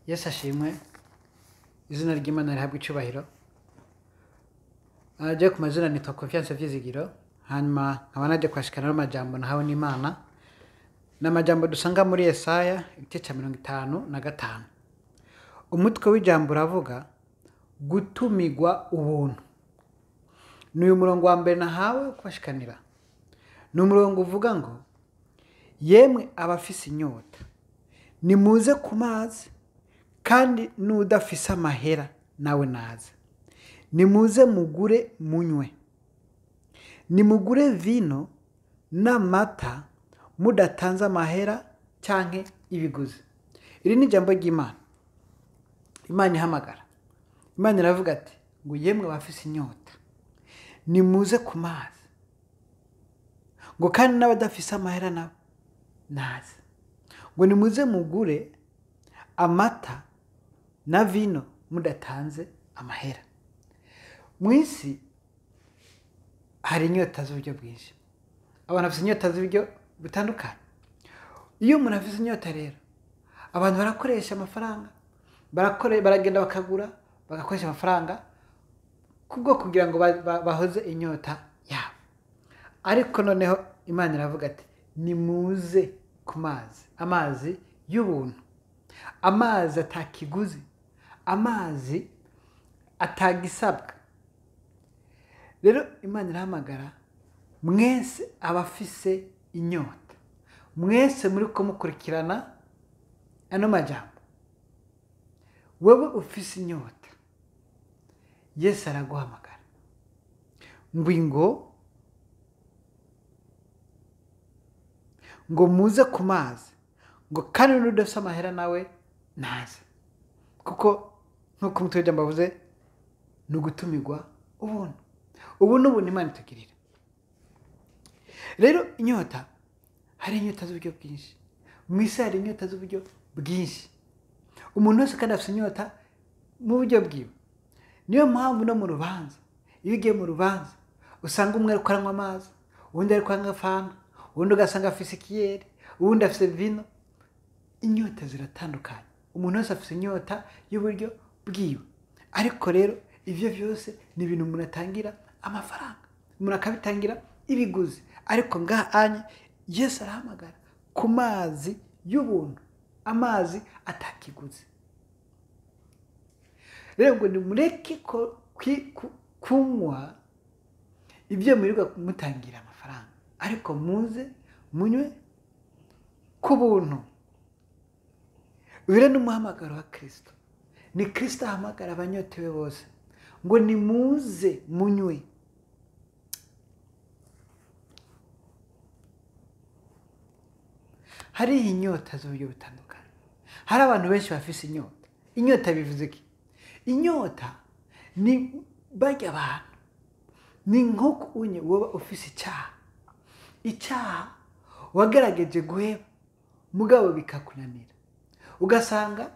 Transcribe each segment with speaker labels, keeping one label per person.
Speaker 1: Yesu ashimwe, izina ry'Imana rihabwa icyubahiro. Najya ku mazina nitwa Confiance Vyizigiro, hanyuma nkaba najya kwashikana n'amajambo nahawe n'Imana. N'amajambo dusanga muri Yesaya igice cya 55. Umutwe w'ijambo uravuga gutumigwa ubuntu. Ni uyu murongo wa mbere nahawe kwashikanira. Ni umurongo uvuga ngo yemwe abafise inyota nimuze ku mazi, kandi n'udafise amahera nawe naze. Nimuze mugure munywe, nimugure vino n'amata mudatanze amahera canke ibiguzi. Iri ni ijambo ry'Imana. Imana ihamagara. Imana iravuga ati ngo yemwe abafise inyota nimuze ku mazi, ngo kandi n'abadafise amahera nabo naze. Ngo nimuze mugure amata na vino mudatanze amahera. Mwisi hari inyota z'uburyo bwinshi. Abantu bafite inyota z'uburyo butandukanye. Iyo umuntu afite inyota rero, abantu barakoresha amafaranga, baragenda bakagura, bagakoresha amafaranga kubwo kugira ngo bahoze inyota yabo. Ariko noneho Imana iravuga ati nimuze ku mazi, amazi y'ubuntu, amazi atakiguzi, amazi atagisabwa. Rero Imana irahamagara mwese abafise inyota, mwese muri ko mukurikirana ano majambo. Wewe ufise inyota, Yesu araguhamagara ngo muze ku mazi, ngo kandi n'udafise amahera nawe naze. Kuko nkuko umutwe w'ijambo bavuze ni ugutumigwa ubuntu. Ubu n'ubu Imana itugirira. Rero inyota, hari inyota z'uburyo bwinshi. Mwisi hari inyota z'uburyo bwinshi. Umuntu wese kandi afite inyota mu buryo bwiwe. Niyo mpamvu no mu rubanza, iyo ugiye mu rubanza usanga umwe ariko aranywa amazi, uwundi ariko aranywa fanta, uwundi ugasanga afise ikiyeri, uwundi afise vino. Inyota ziratandukanye. Umuntu wese afise inyota y'uburyo bwiwe. Ariko rero ivyo vyose ni ibintu umuntu atangira amafaranga, umuntu akabitangira ibiguzi. Ariko ngahanye Yesu arahamagara ku mazi y'ubuntu, amazi atakiguzi. Rero ngo nimureke kunywa ibyo murirwa mutangira amafaranga, ariko muze munywe ku buntu. Bire n'umuhamagaro wa Kristo. Ni Kristo ahamagara abanyotewe bose ngo nimuze munywe. Hari inyota z'uburyo butandukanye. Hari abantu benshi bafise inyota. Inyota bivuze iki? Inyota ni barya abantu. Ni nk'uko unye woba ufise icyaha. Icyaha wagerageje guheba mugabo bikakunanira. Ugasanga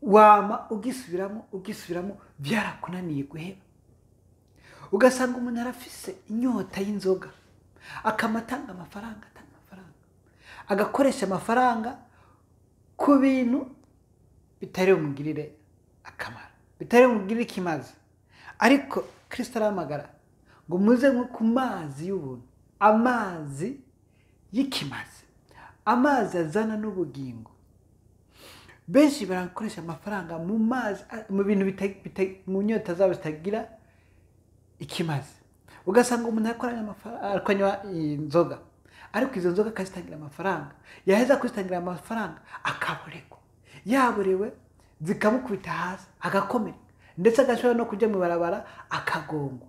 Speaker 1: wama ugisubiramo byarakunaniye guheba. Ugasanga umuntu arafise inyota y'inzoga, akamatanga amafaranga, agakoresha amafaranga ku bintu bitari bumugirire akamaro, bitari bumugirire ikimazi. Ariko Kristo arahamagara ngo muze nko ku mazi y'ubuntu, amazi y'ikimazi, amazi azana n'ubugingo. Benshi barakoresha amafaranga mu mazi, mu bintu mu nyota zabo zitagira ikimazi. Ugasanga umuntu akanywa inzoga, ariko izo nzoga akazitangira amafaranga. Yaheza kuzitangira amafaranga akaborerwa. Yaborewe zikamukubita hasi agakomera, ndetse agashobora no kujya mu barabara akagongwa,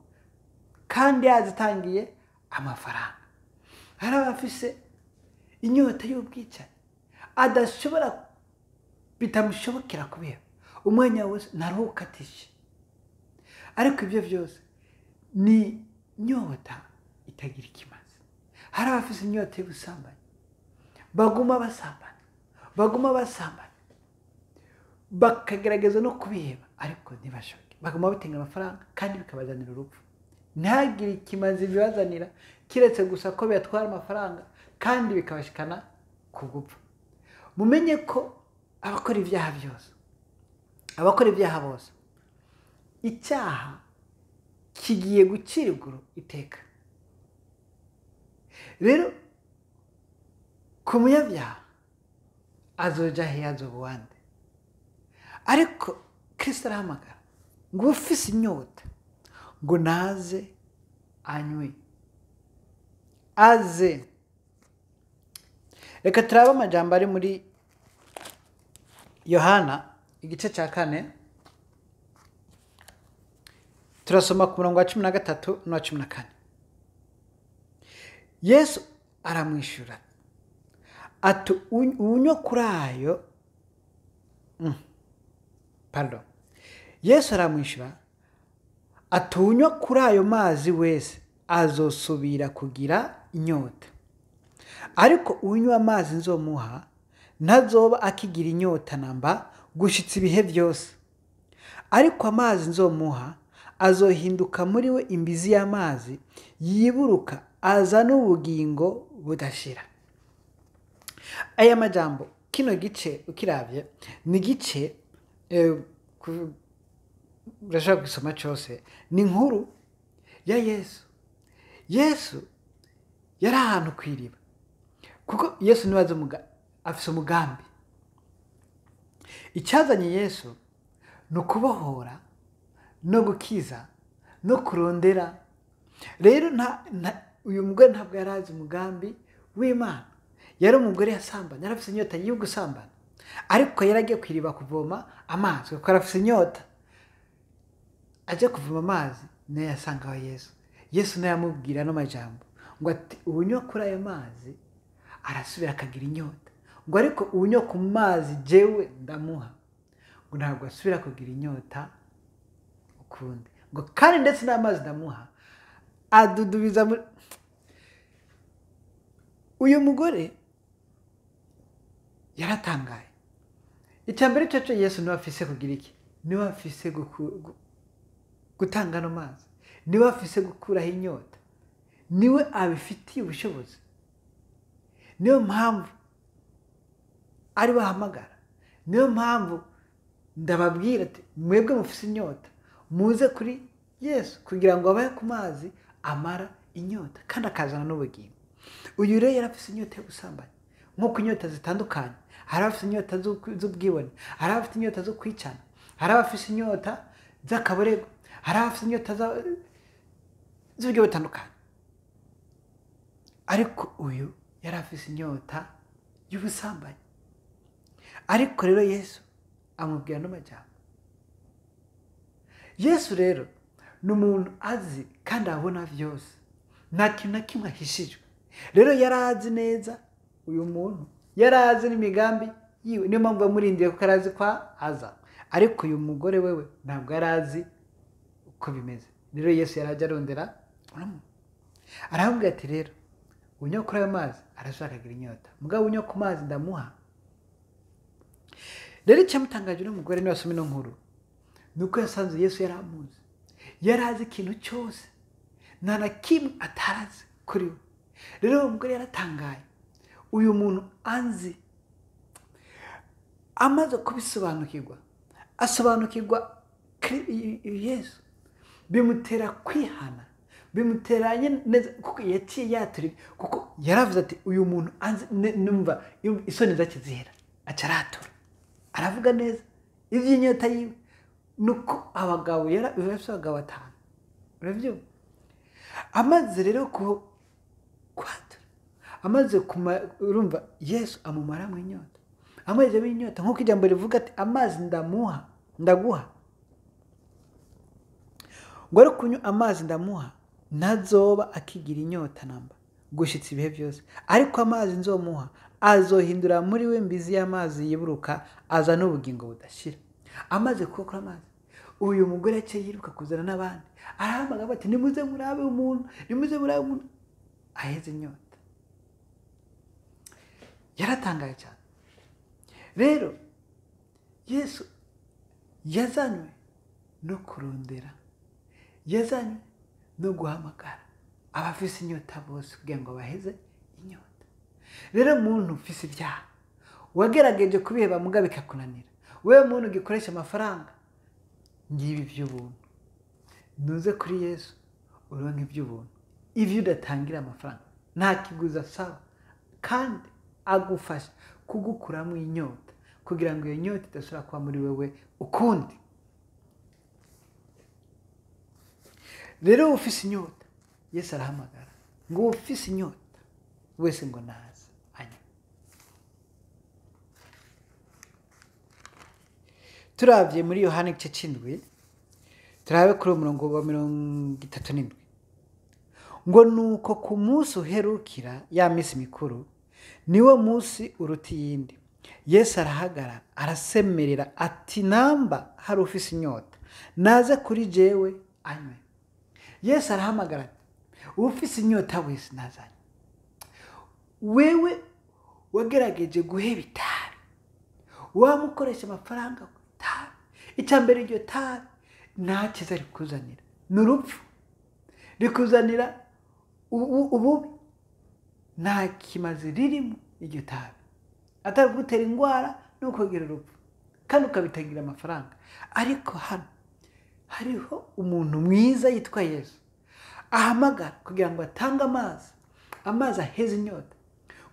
Speaker 1: kandi yazitangiye amafaranga. Hari abafise inyota y'ubwicanyi, adashobora, bitamushobokera kubera umwanya wose ntarukatishe. Ariko ibyo byose ni inyota itagira ikimazi. Hari abafise inyota y'ubusambanyi, baguma basambana, bakagerageza no kubiheba ariko ntibashoboke. Baguma batenga amafaranga kandi bikabazanira urupfu. Ntagire ikimazi bibazanira kiretse gusa ko bibatwara amafaranga kandi bikabashikana ku gupfa. Mumenye ko abakora ibyaha byose, abakora ibyaha bose, icyaha kigiye gucirwa iteka. rero ku munyabyaha azoja he, azoba uwande? ariko Kristo arahamagara ngo ufise inyota ngo naze anywe, aze. Reka turabe amajambo ari muri Yohana igice cya 4, turasoma ku murongo wa 13 na 14. Yesu aramwishura ati unywa kuri ayo Yesu aramwishura ati unywa kuri ayo mazi wese azosubira kugira inyota, ariko unywa amazi nzomuha ntazoba akigira inyota namba gushitsa ibihe byose. Ariko amazi nzomuha azohinduka muri we imbizi y'amazi yiburuka aza n'ubugingo budashira. Aya majambo, kino gice ukiravye ni gice urashobora gusoma cyose, ni inkuru ya Yesu yari ahantu kwiriba, kuko Yesu niwe afise umugambi. Icyazanye Yesu ni ukubohora no gukiza no kurondera. Rero uyu mugore ntabwo yari azi umugambi w'Imana. Yari umugore yasambana, yari afise inyota yo gusambana, ariko yari agiye kwiriba kuvoma amazi kuko arafise inyota. Aje kuvoma amazi naye yasangaho Yesu naye amubwira no majambo ngo ati unywa kuri ayo mazi arasubira akagira inyota, ngo ariko unywa ku mazi jewe ndamuha ngo ntabwo asubira kugira inyota ukundi, ngo kandi ndetse n'amazi ndamuha adudubiza muri. Uyu mugore yaratangaye. Icyambere cyo Yesu niwe afise kugira iki? Niwe afise gutanga no mazi, niwe afise gukuraho inyota, niwe abifitiye ubushobozi. Niyo mpamvu ari bahamagara, niyo mpamvu ndababwira ati mwebwe mufise inyota muze kuri Yesu kugira ngo abaye ku mazi amara inyota kandi akazana n'ubugingo. Uyu rero yarafise inyota yo gusambanya, nk'uko inyota zitandukanye. Hari abafise inyota z'ubwibone, hari abafite inyota zo kwicana, hari abafise inyota z'akaborego, hari abafise inyota z'uburyo butandukanye. Ariko uyu yari afise inyota y'ubusambanyi. Ariko rero Yesu amubwira no majambo. Yesu rero ni umuntu azi kandi abona byose, nta kintu na kimwe ahishijwe. Rero yari azi neza, uyu muntu yari azi n'imigambi yiwe, niyo mpamvu yamurindiye kuko arazi kwa aza. Ariko uyu mugore wewe ntabwo yari azi uko bimeze. Rero Yesu yarajya arondera, aramubwira ati rero unywa kuri ayo mazi arashaka kugira inyota, mugabo unywa ku mazi ndamuha. Rero icyamutangaje n'umugore niwe wasoma ino nkuru, nuko yasanze Yesu yari amuzi, yari azi ikintu cyose, nta na kimwe atarazi kuri we. Rero uwo mugore yaratangaye, uyu muntu anzi. Amaze kubisobanukirwa, asobanukirwa Yesu, bimutera kwihana, bimuteranye neza, kuko yaciye yaturi, kuko yaravuze ati uyu muntu anzi, numva isoni zake zihera, aca aratura, aravuga neza iby'inyota yiwe. Nuko abagabo yarafise abagabo 5, urabyo. Amaze rero kwatura, amaze urumva Yesu amumara mu inyota, amaze inyota, nk'uko ijambo rivuga ati amazi ndaguha, ngo ariko kunywa amazi ndamuha ntazoba akigira inyota namba gushitsa ibihe byose. Ariko amazi nzomuha azohindura muri we imbizi y'amazi yiburuka aza n'ubugingo budashira. Amaze kukora amazi, uyu mugore yaciye yiruka kuzana n'abandi, arahamagara ati nimuze murabe umuntu, nimuze murabe umuntu aheze inyota. Yaratangaye cyane. Rero Yesu yazanywe no kurondera, yazanywe no guhamagara abafise inyota bose kugira ngo baheze inyota. Rero muntu ufise ibyaha, wagerageje kubiheba muga bikakunanira, wewe muntu ugikoresha amafaranga, ngibi by'ubuntu. Nuze kuri Yesu uronke iby'ubuntu, ivyo udatangira amafaranga, nta kiguzi asaba, kandi agufasha kugukuramo inyota kugira ngo iyo nyota idasubira kuba muri wewe ukundi. Rero ufise inyota, Yesu arahamagara ngo ufise inyota wese ngo naze anywe. Turavye muri Yohana igice c'indwi, turabe kuri umurongo wa 37, ngo nuko ku munsi uherukira ya misi mikuru, niwo munsi uruta iyindi, Yesu arahagara arasemerera ati namba hari ufise inyota naze kuri jewe anywe. Yesu arahamagara ati ufise inyota wese nazanye. Wewe wagerageje guheba itabi, wamukoresha amafaranga ku itabi, icambere iryo tabi nta kiza rikuzanira, n'urupfu rikuzanira ububi, nta kimazi ririmo iryo tabi atari gutera ingwara no kugira urupfu, kandi ukabitagira amafaranga. Ariko hano hariho umuntu mwiza yitwa Yesu ahamagara kugira ngo atange amazi aheze inyota,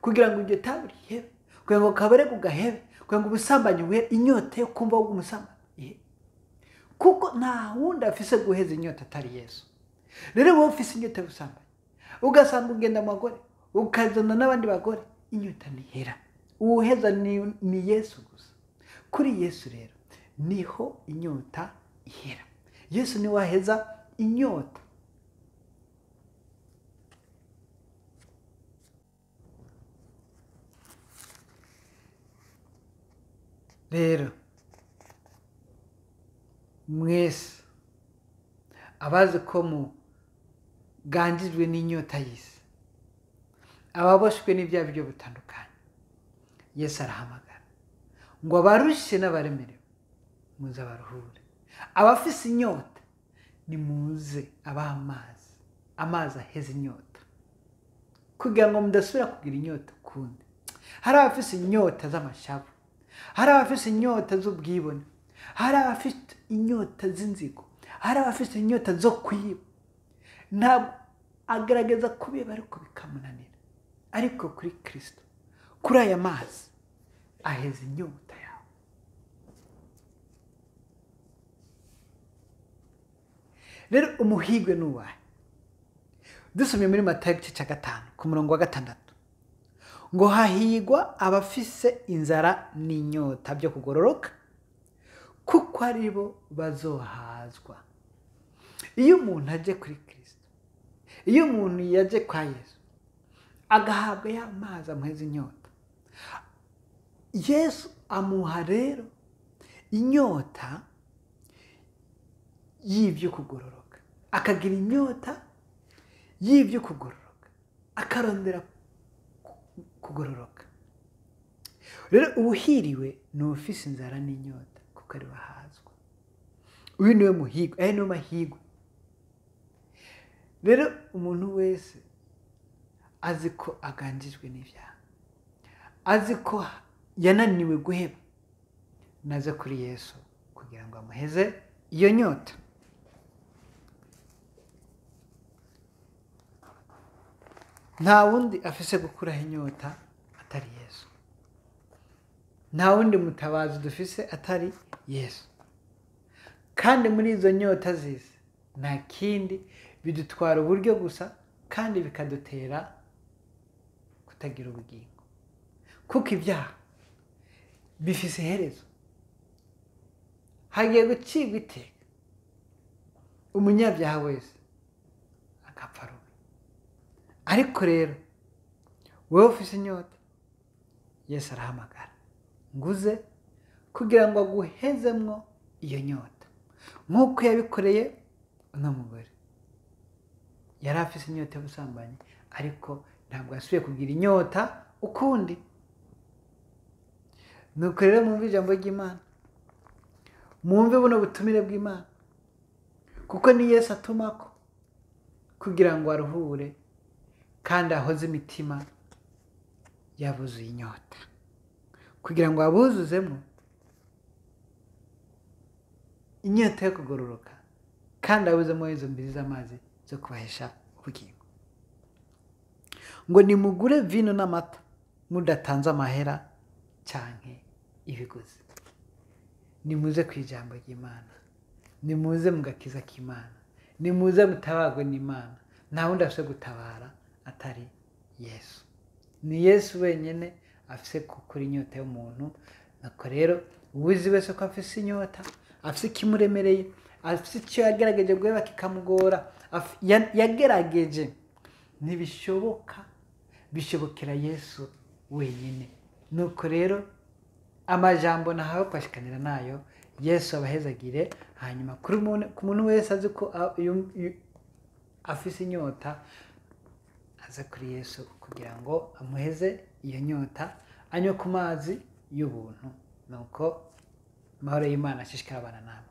Speaker 1: kugira ngo iryo tabi rihebe, kugira ngo kabare kugahebe, kugira ngo ubusambanyi buhere, inyota yo kumva umusambanyi, kuko nta wundi afise guheza inyota atari Yesu. Rero wowe ufise inyota y'ubusambanyi, ugasanga ugenda mu bagore, ukazana n'abandi bagore, inyota ntihera. Uwuheza ni Yesu gusa. Kuri Yesu rero niho inyota ihera. Yesu niwe aheza inyota. Rero mwese abazi ko mugandijwe n'inyota y'isi, ababoshwe n'ibya biryo bitandukanye, Yesu arahamagara ngo abarushe n'abaremerewe muze abaruhure. Abafise inyota nimuze abaha amazi aheza inyota, kugira ngo mudasubira kugira inyota ukundi. Hari abafise inyota z'amashavu, hari abafise inyota z'ubwibone, hari abafite inyota z'inzigo, hari abafite inyota zo kwiba. Ntabwo agerageza kubiba ariko bikamunanira, ariko kuri Kristo, kuri aya mazi aheza inyota yawe. Rero umuhigwe nuwahe? Dusomye muri Matayo igice ca 5 ku murongo wa 6, ngo hahigwa abafise inzara n'inyota byo kugororoka, kuko aribo bazohazwa. Iyo umuntu aje kuri Kristo, iyo umuntu yaje kwa Yesu agahabwa ya mazi amuheza inyota, Yesu amuha rero inyota y'ibyo kugororoka, akagira inyota y'ibyo kugororoka, akarondera kugororoka. Rero ubuhiriwe ni ufise inzara n'inyota, kuko ari bahazwa. Uyu niwe muhigwe, aya niwe mahigwe. Rero umuntu wese azi ko aganjijwe n'ibyaha, azi ko yananiwe guheba, naze kuri Yesu kugira ngo amuheze iyo nyota. Nta wundi afise gukuraho inyota atari Yesu. Nta wundi mutabazi dufise atari Yesu. Kandi muri izo nyota zise nta kindi bidutwara uburyo gusa, kandi bikadutera kutagira ubugingo, kuko ibyaha bifise iherezo. Hagiye gucibwa iteka umunyabyaha wese agapfa rubi. Ariko rero wowe ufise inyota, Yesu arahamagara nguze kugira ngo aguhezemwo iyo nyota, nk'uko yabikoreye uno mugore. Yari afise inyota y'ubusambanyi, ariko ntabwo yasubiye kugira inyota ukundi. Nuko rero mwumve ijambo ry'Imana, mwumve buno butumire bw'Imana, kuko ni Yesu atumako kugira ngo aruhure kandi ahoze imitima yabuzuye inyota. kugira ngo abuzuzemo inyota yo kugororoka kandi abuzemo izo mbizi z'amazi zo kubahesha ubugingo. Ngo nimugure vino n'amata mudatanze amahera canke ibiguzi. Nimuze ku ijambo ry'Imana, nimuze mu gakiza k'Imana, nimuze mutabagwe n'Imana. Nta wundi afise gutabara atari Yesu. Ni Yesu wenyene afise gukura inyota y'umuntu. Nuko rero uwizi wese ko afise inyota, afise ikimuremereye, afise icyo yagerageje guheba kikamugora, yagerageje, ntibishoboka, bishobokera Yesu wenyine. Nuko rero amajambo nahawe kwashikanira nayo, Yesu abahezagire. Hanyuma ku muntu wese azi ko afise inyota, aze kuri Yesu kugira ngo amuheze iyo nyota, anywe ku mazi y'ubuntu. Nuko amahoro y'Imana ashishikara abana nawe.